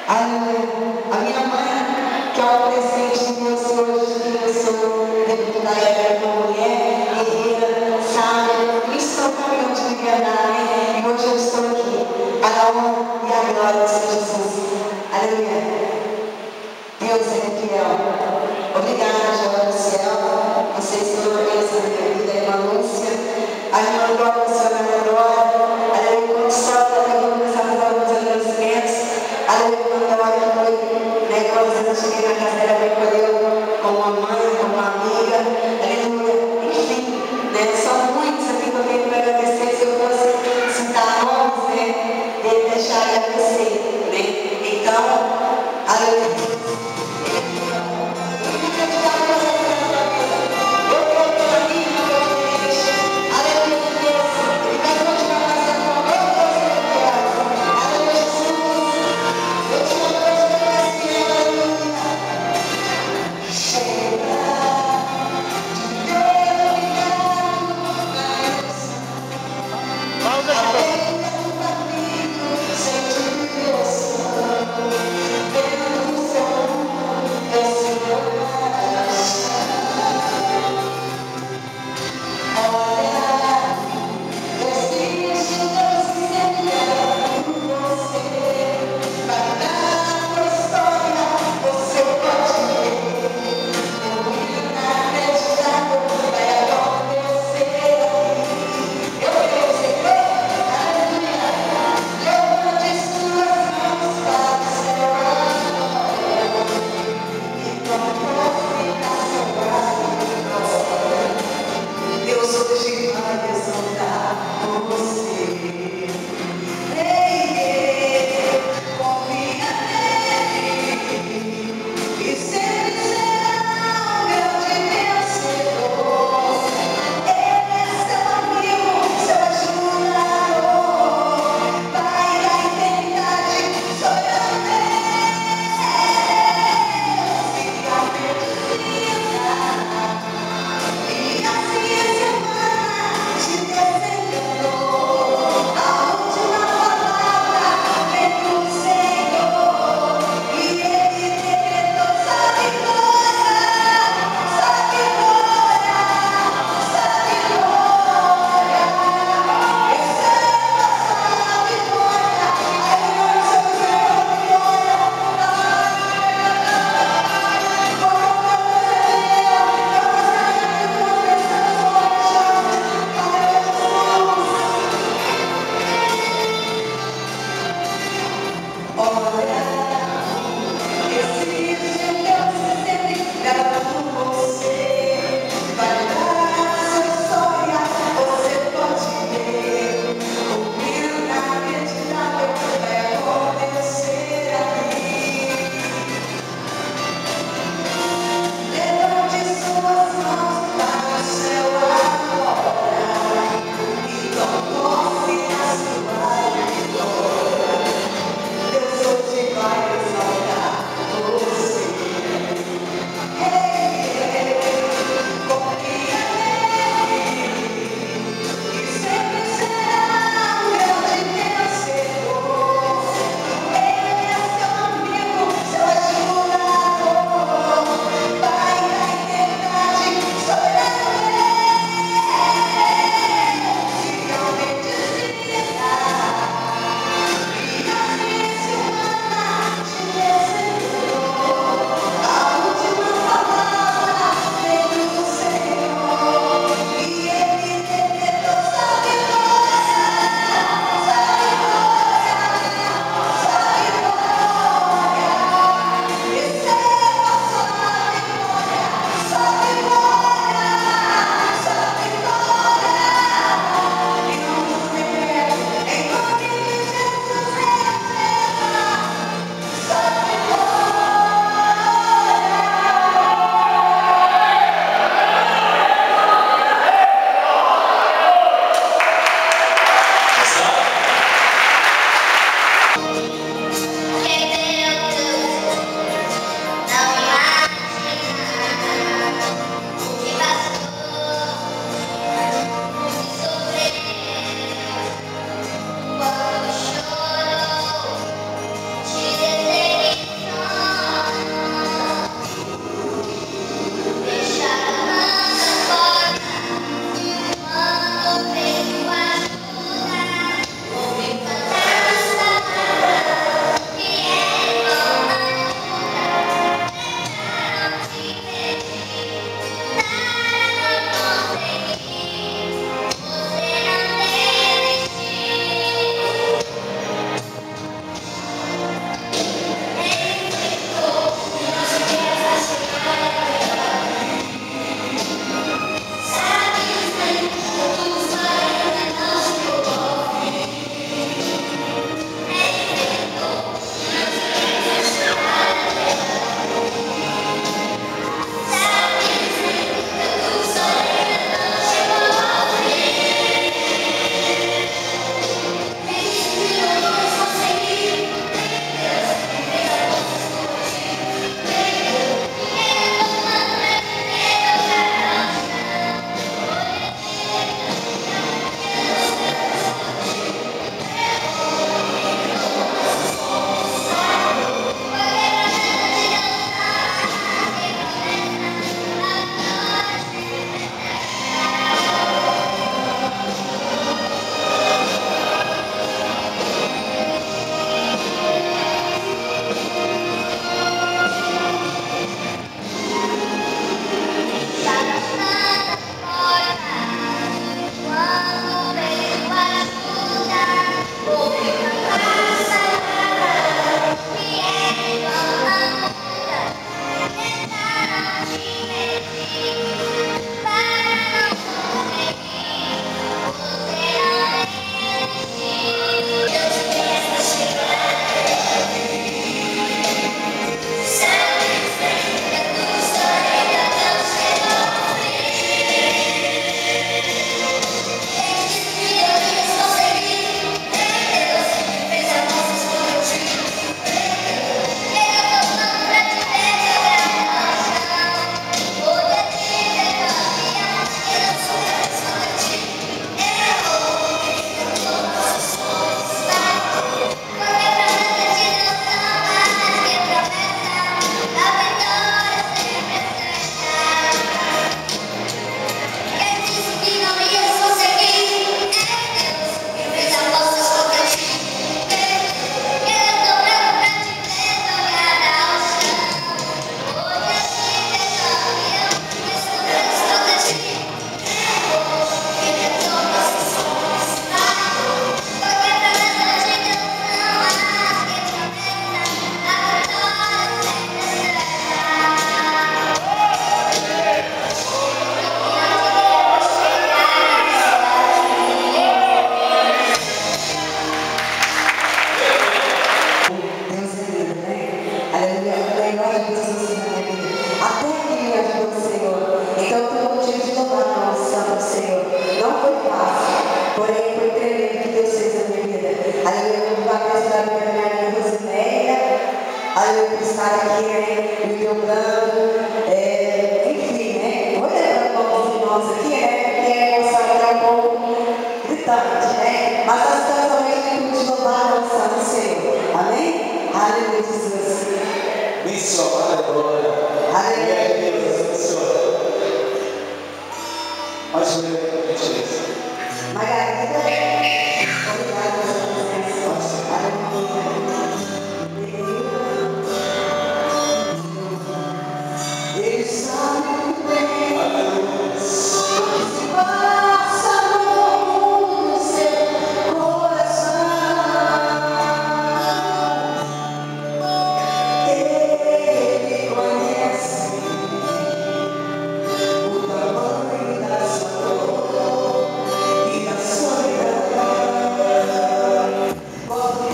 Aleluia. A minha mãe, que é o presente de Deus hoje, que eu sou deputada como mulher, guerreira, sábia, isso é um caminho de liberdade, e hoje eu estou aqui. A honra e a glória do Senhor Jesus. Aleluia. Deus é fiel. Obrigada, Joana do céu. Vocês foram bênção na minha vida, irmã Lúcia. A irmã Dora, a senhora Dora. Aleluia, quando solta, eu vou começar a fazer alguns agradecimentos. Aleluia, quando eu olho foi, né, quando eu cheguei na casa dela, me acolheu como uma mãe, como uma amiga. Aleluia. Enfim, né, são muitos aqui que eu tenho para agradecer. Se eu fosse citar nomes, né, ele deixar de agradecer, né. Então, aleluia. Sentir Deus, vendo o seu aí eu estar aqui, né, me lembrando, enfim, né, vou lembrar alguns irmãos aqui, né, porque a emoção é um pouco gritante, né, mas as coisas ao mesmo tempo de louvar a nossa do Senhor, amém? Aleluia, Jesus. Isso, aleluia. Aleluia. Deus, Senhor. Mais um minuto, por gentileza. Margarida, obrigada pela presença. Aleluia. Ele sabe muito bem o que se passa no seu coração. Ele conhece o tamanho da sua dor e da solidão. Quando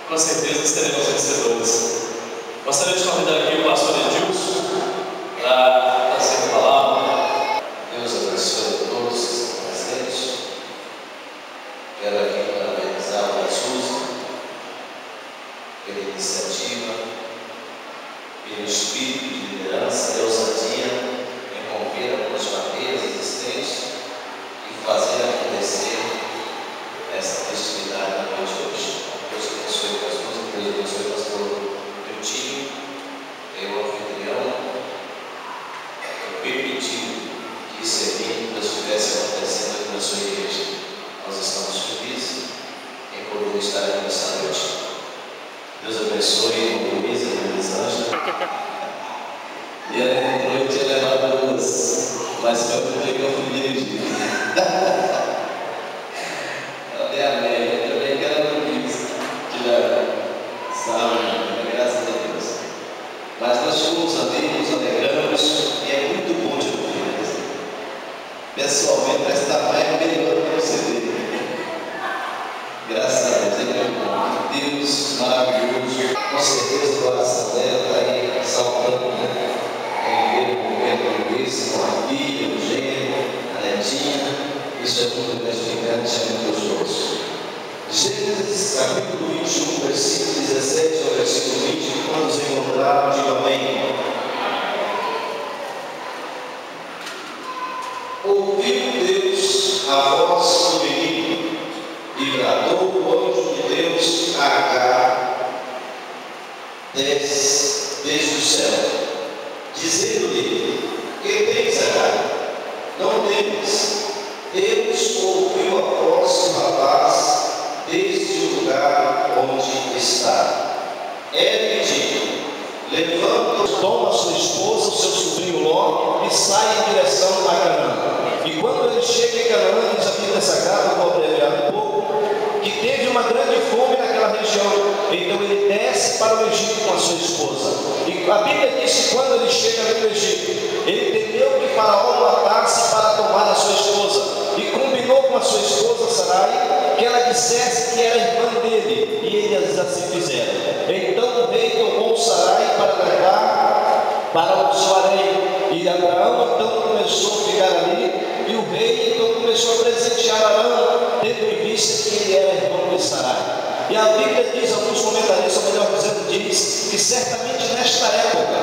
com certeza seremos vencedores. Gostaria de convidar aqui o pastor Edilson para trazer a palavra. Deus abençoe a todos que estão presentes. Quero aqui parabenizar o Jesus pela iniciativa, pelo espírito de liderança e ousadia em romper algumas barreiras existentes e fazer acontecer essa festividade na noite de hoje. Deus abençoe as duas, Deus abençoe o pastor Miltinho, eu anfitrião, eu permiti que esse evento estivesse acontecendo aqui na sua igreja. Nós estamos felizes em poder estar aqui nessa noite. Deus abençoe o Luiz e a Elisângela. E ela entrou e tinha levado duas, mas foi porque eu fui dirigido. Ela tem a meia, eu também quero não quis tirar saúde, graças a Deus. Mas nós fomos amigos, nos alegramos e é muito bom de ouvir. Pessoalmente, parece que está mais melhor que você vê. Graças a Deus, é muito bom. Deus maravilhoso. Com certeza o coração dela está aí saltando, né? Em ver o momento do Luiz, com a filha, o gênero, a netinha. Isso é muito gratificante, é muito gostoso. Gênesis capítulo 21, versículo 17 ao versículo 20. Quando nos encontraram, diga amém. Ouviu Deus a voz do menino e bradou o anjo de Deus a Agar desde o céu, dizendo-lhe: que tens, Agar? Não temes. Deus ouviu a voz levanta, toma sua esposa, o seu sobrinho Ló, e sai em direção a Canaã. E quando ele chega em Canaã, diz a Bíblia Sagrada, vou abreviar um pouco, que teve uma grande fome naquela região. Então ele desce para o Egito com a sua esposa. E a Bíblia diz que quando ele chega no Egito, ele temeu que Faraó matasse para tomar a sua esposa. E combinou com a sua esposa Sarai que ela dissesse que era irmã dele. E eles assim fizeram. Então o rei tomou Sarai para levar para o seu harém. E Abraão então começou a ficar ali. E o rei então começou a presentear Arão, tendo em vista que ele era irmão de Sarai. E a Bíblia diz, alguns comentaristas, ou melhor dizendo, diz que certamente nesta época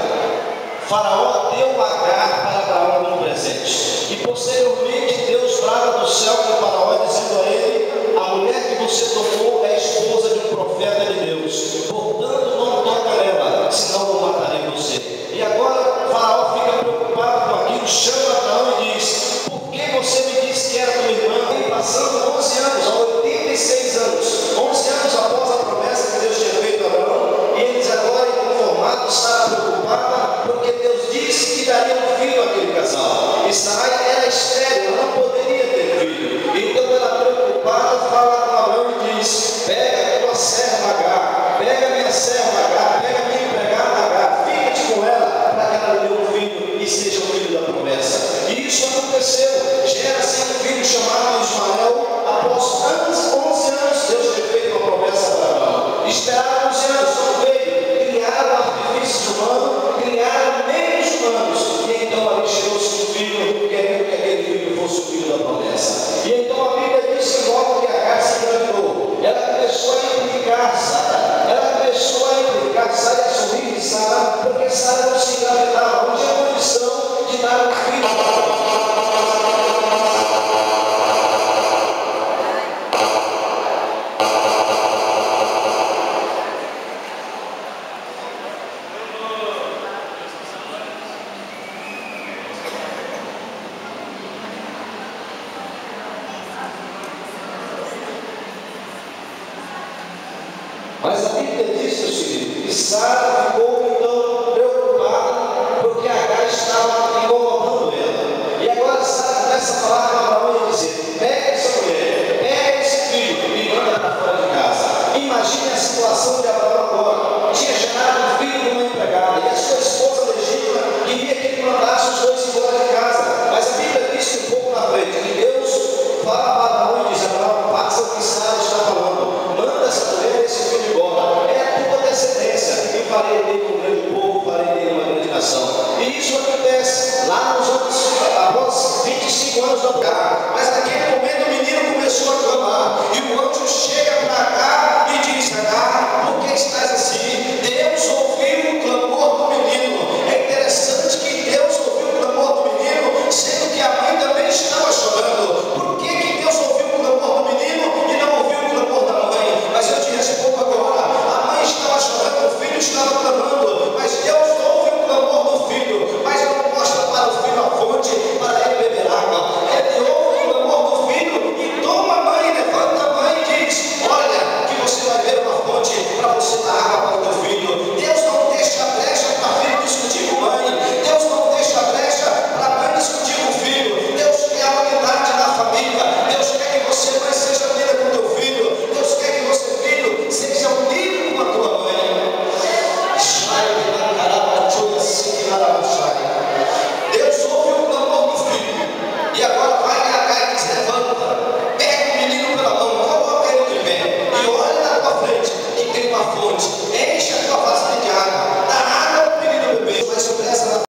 Faraó deu Agar para Abraão como presente. E posteriormente Deus brava do céu com Faraó, dizendo a ele: a mulher que você tomou é a esposa de um profeta de Deus. Portanto, não toca nela, senão eu matarei você. E agora Faraó fica preocupado com aquilo, chama Abraão e diz: por que você me disse que era tua irmã? E passando 11 anos, a 86 anos, 11 anos após a promessa que Deus tinha feito a Abraão, e eles agora inconformados, estavam preocupados, porque Deus disse que daria um filho àquele casal. E Sarai era estéril, ela não poderia ter filho. Então ela preocupada fala com Abraão e diz: pega a tua serva Agar, pega a minha serva Agar, pega a minha empregada Agar, fica-te com ela, para que ela lhe dê um filho e seja o filho da promessa. E isso aconteceu. Gera-se um filho chamado Ismael. Após 11 anos Deus tinha feito uma promessa para Abraão. Esperaram 11 anos, não veio. Criaram artifícios humanos, criaram meios humanos, e então ali chegou-se um filho, querendo que aquele filho fosse o filho da promessa. E então a Bíblia diz que logo que Agar se engravidou, ela começou a implicar Sara, Sara a sorrir de Sara, porque Sara não se engravidava, não tinha condição de dar um filho para ela. Mas a Bíblia diz o seguinte: que Sara ficou